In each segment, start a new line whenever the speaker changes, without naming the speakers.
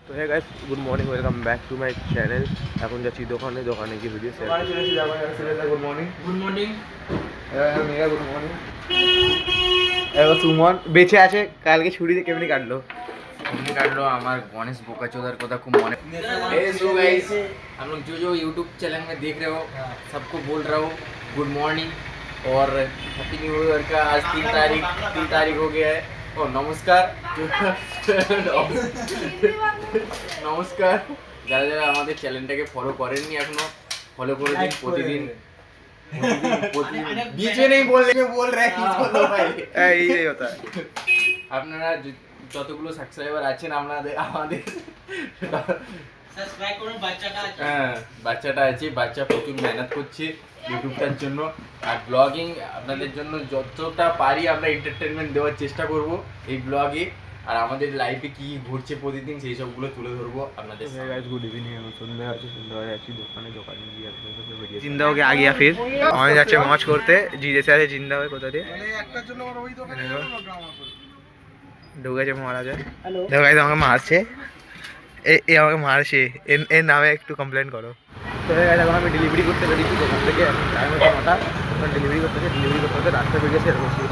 তো হ্যাঁ guys, good morning, welcome back to my channel. এখন যাচ্ছি দোকানে গিয়ে ভিডিও শেয়ার করছি। Good morning. Good morning. Megha good morning. এবার সুমন বেঁচে আছে, কালকে ছুটিতে কেমনি কাটলো?
हमारे गणेश बोकाचोदर को खूब मन। सो गाइस, हम लोग जो यूट्यूब चैनल में देख रहे हो सबको बोल रहा हूँ गुड मॉर्निंग और हैप्पी न्यू ईयर का। आज 3 तारीख हो गया है। और नमस्कार नमस्कार যারা যারা আমাদের চ্যানেলটাকে ফলো করেননি এখনো ফলো করে দিন। প্রতিদিন बीच में नहीं बोलने में बोल रहे हैं बोलो भाई।
এই হতা
আপনারা যতগুলো সাবস্ক্রাইবার আছেন আমাদের
সাবস্ক্রাইব করুন।
বাচ্চাটা আছে, বাচ্চা প্রচুর মেহনত করছে ইউটিউবটার জন্য। আর ব্লগিং আপনাদের জন্য যতটা পারি আমরা এন্টারটেনমেন্ট দেওয়ার চেষ্টা করব এই ব্লগে। আর আমাদের লাইফে কি ঘটছে প্রতিদিন সেই সবগুলো তুলে ধরবো আপনাদের।
Good evening. সন্ধ্যা আছে, সন্ধ্যা যাচ্ছি দোকানে গিয়ে জিন্দা হোকে আ গিয়া ফির আমি যাচ্ছে মজ করতে। জিজে স্যারে জিন্দা হয়ে কোথা দিয়ে ঢুকেছে মহারাজা। দেখো গাইস, আমাকে মারছে, এ আমাকে মারছে, এর নামে একটু কমপ্লেন করো। তো গাইস, এখন আমি ডেলিভারি করতে বেরিয়েছি দোকান থেকে। এখন টাইম হচ্ছে 9টা। এখন ডেলিভারি করতে রাস্তা বেরিয়ে শেয়ার করছি।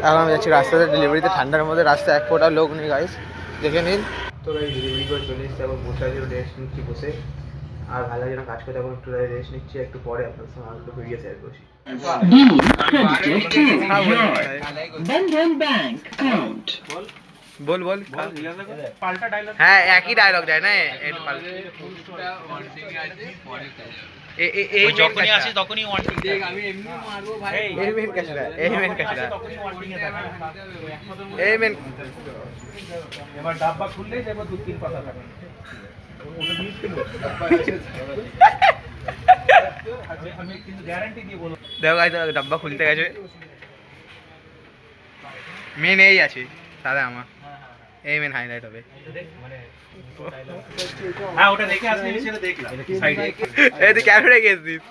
এখন আমি যাচ্ছি রাস্তাতে ডেলিভারিতে। ঠান্ডার মধ্যে রাস্তায় এক ফোঁটা লোক নেই গাইস, দেখে নিন। তো গাইস, ডেলিভারি করে চলে এসেছি। এখন বসে আছি, রেস্ট নিচ্ছি বসে। আর ভালো লাগে না কাজ করতে, এখন একটু রেস্ট নিচ্ছি। একটু পরে আপনার সঙ্গে একটু ভিডিও শেয়ার করছি। বল বল। হ্যাঁ, একই ডায়লগ দেয় না। এই যখনই আসি তখনই ওয়ান্টিং দেখ। আমি এমনি মারবো ভাই। এই মেন কাশরা, এই মেন। এবার ডাব্বা খুললে এবার 2-3 পাতা থাকে। ওটা মিস করবে। আমি কিন্তু গ্যারান্টি দিয়ে বলবো। দেখো গাইস, ডাব্বা খুলতে গেছে। মেন এই আছে সাদা আমার। এই মেন হাইলাইট হবে। হ্যাঁ, ওটা দেখে আসলে সেটা দেখলাম সাইডে। এই তুই ক্যামেরা গেছিস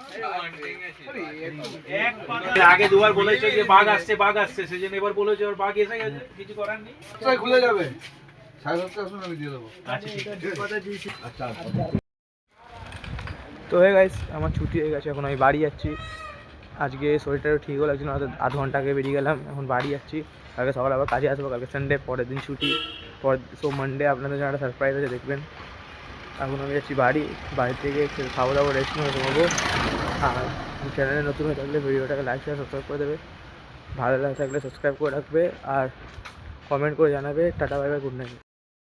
আগে দুবার বলেছো যে বাঘ আসছে সেজন্য এবার বলেছো আর বাঘ এসে গেছে, কিছু করার নেই। সবাই খুলে যাবে। 7:30 আসুন, আমি দিয়ে দেবো। আচ্ছা ঠিক আছে। আচ্ছা তো হে গাইস, আমার ছুটি হয়ে গেছে। এখন আমি বাড়ি যাচ্ছি। আজকে শরীরটাও ঠিক হলো, লাগছিল না, আধ ঘন্টা আগে বেরিয়ে গেলাম। এখন বাড়ি যাচ্ছি। কালকে সকালে আবার কাজে আসবো। কালকে সানডে, পরের দিন ছুটি। সো মানডে আপনাদের জন্য একটা সারপ্রাইজ আছে, দেখবেন। এখন আমি যাচ্ছি বাড়ি থেকে খাওয়া দাওয়া রেস্ট নিয়ে ঘুমাবো। আর চ্যানেলে নতুন হয়ে থাকলে ভিডিওটাকে লাইক শেয়ার সাবস্ক্রাইব করে দেবে। ভালো লাগে থাকলে সাবস্ক্রাইব করে রাখবে আর কমেন্ট করে জানাবে। Tata, bye bye, good night.